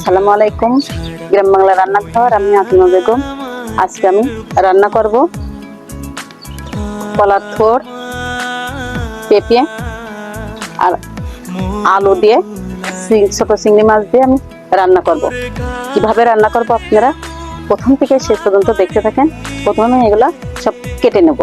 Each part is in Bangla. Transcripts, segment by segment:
আসসালামু আলাইকুম। গ্রাম বাংলা রান্নাঘর, আমি আসমা বেগম। আজকে আমি রান্না করব কলার থোড়, পেঁপে আর আলু দিয়ে ছোট চিংড়ি মাছ দিয়ে আমি রান্না করব। কিভাবে রান্না করব আপনারা প্রথম থেকে শেষ পর্যন্ত দেখতে থাকেন। প্রথমে আমি এগুলা সব কেটে নেব।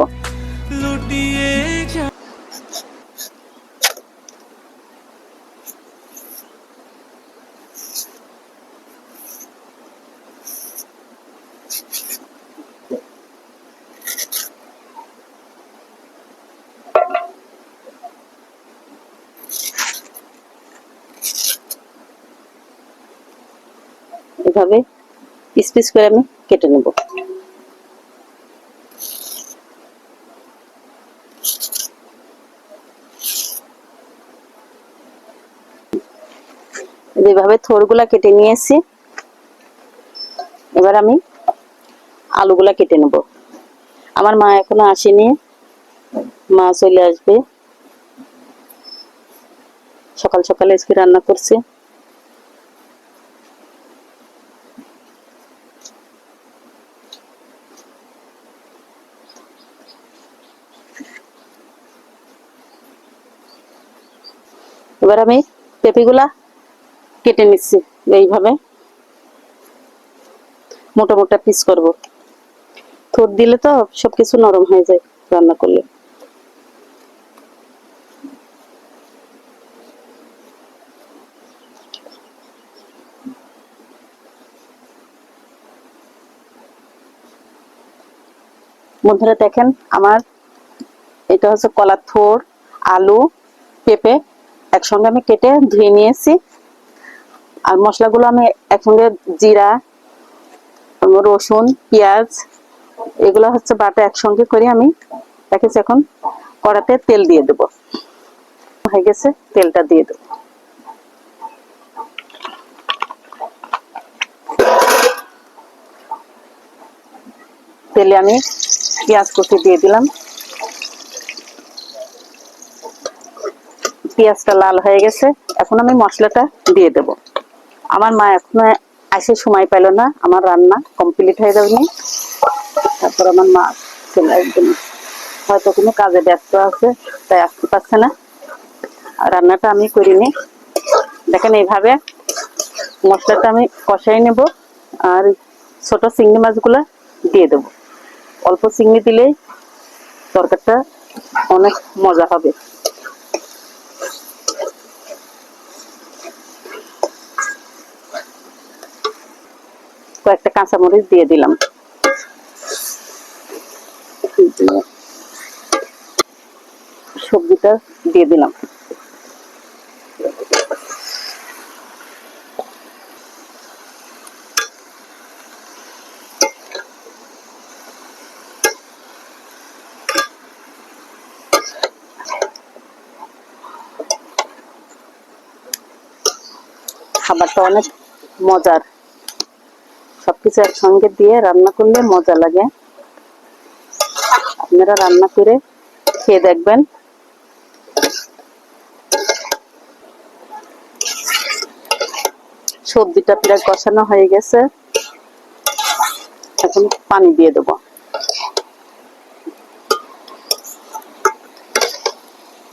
এভাবে পিস পিস করে আমি কেটে নেব। যেভাবে থোড়গুলা কেটে নিয়েছি, এবার আমি আলুগুলা কেটে নেব। আমার মা এখনো আসেনি, মা চলে আসবে। সকাল সকালে আজকে রান্না করছি। এবার আমি পেঁপেগুলা কেটে নিচ্ছি এইভাবে মোটা মোটা পিস করব। থোড় দিলে তো সবকিছু নরম হয়ে যায় রান্না করলে। বন্ধুরা দেখেন, আমার এটা হচ্ছে কলার থোড়, আলু, পেঁপে একসঙ্গে আমি কেটে ধুয়ে নিয়েছি। আর মশলাগুলো আমি একসঙ্গে জিরা, রসুন, পেঁয়াজ এগুলো হচ্ছে বাটা একসঙ্গে করে আমি রেখেছি। এখন কড়াতে তেল দিয়ে দেব। হয়ে গেছে, তেলটা দিয়ে দেব। তেলে আমি পেঁয়াজ কুচি দিয়ে দিলাম। পেঁয়াজটা লাল হয়ে গেছে, এখন আমি মশলাটা দিয়ে দেব। আমার মা এখনো আসে সময় পেল না, আমার রান্না কমপ্লিট হয়ে যাবে। তারপর আমার মা চলে আসবে, হয়তো কোনো কাজে ব্যস্ত আছে তাই আসতে পারছে না। আর রান্নাটা আমি করিনি। দেখেন এইভাবে মশলাটা আমি কষাই নেব। আর ছোট চিংড়ি মাছগুলো দিয়ে দেব। অল্প চিংড়ি দিলেই তরকারিটা অনেক মজা হবে। কয়েকটা কাঁচামরিচ দিয়ে দিলাম। সবজিটা দিয়ে দিলাম। খাবারটা অনেক মজার, সবকিছু একসঙ্গে দিয়ে রান্না করলে মজা লাগে। আপনারা রান্না করে খেয়ে দেখবেন। সবজিটা প্রায় কষানো হয়ে গেছে, এখন পানি দিয়ে দেবো।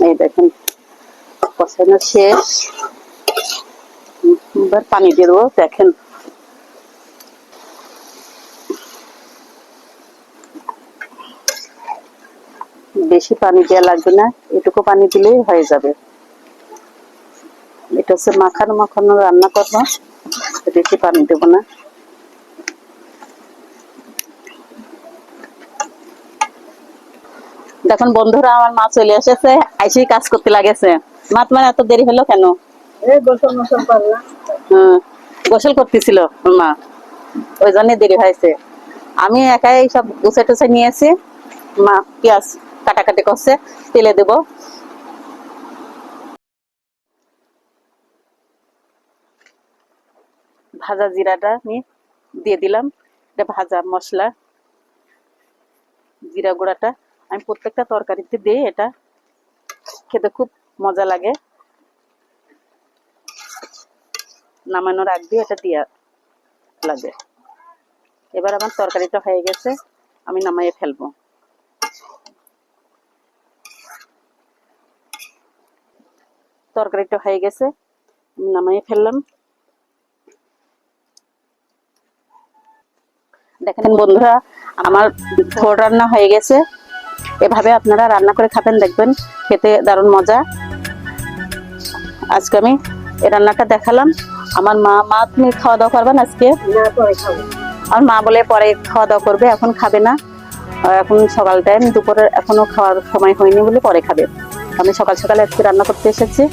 এই দেখেন কষানো শেষ, এবার পানি দিয়ে দেবো। দেখেন বেশি পানি দেওয়া লাগবে না, এটুকু পানি দিলেই হয়ে যাবে। এটা হচ্ছে মাখানো মাখানো রান্না করবো, বেশি পানি দেবো না। দেখুন বন্ধুরা, আমার মা চলে এসেছে, আইসেই কাজ করতে লাগেছে। মা তোমার এত দেরি হলো কেন? গোসল করতেছিল মা, ওই জন্য দেরি হয়েছে। আমি একাই সব গুছে টুছে নিয়েছি। মা পেঁয়াজ কাটাকাটি করছে, তেলে দেব। ভাজা জিরাটা আমি দিয়ে দিলাম। এটা ভাজা মশলা, জিরা গুঁড়াটা আমি প্রত্যেকটা তরকারিতে দিই। এটা খেতে খুব মজা লাগে। নামানোর আগ দিয়ে এটা দিয়া লাগে। এবার আমার তরকারিটা হয়ে গেছে, আমি নামাইয়ে ফেলবো। তরকারিটা হয়ে গেছে, আমি নামাইয়ে ফেললাম। দেখেন বন্ধুরা, আমার ঝোল রান্না হয়ে গেছে। এভাবে আপনারা রান্না করে খাবেন, দেখবেন খেতে দারুণ মজা। আজকে আমি এই রান্নাটা দেখালাম। আমার মা তুমি খাওয়া দাওয়া করবেন আজকে? আমার মা বলে পরে খাওয়া দাওয়া করবে, এখন খাবে না। এখন সকাল টাইম, দুপুরে এখনো খাওয়ার সময় হয়নি বলে পরে খাবে। আমি সকাল সকালে আজকে রান্না করতে এসেছি।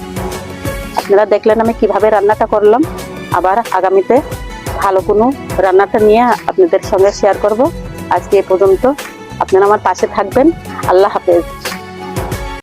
আপনারা দেখলেন আমি কিভাবে রান্নাটা করলাম। আবার আগামীতে ভালো কোনো রান্নাটা নিয়ে আপনাদের সঙ্গে শেয়ার করব। আজকে এ পর্যন্ত, আপনারা আমার পাশে থাকবেন। আল্লাহ হাফেজ।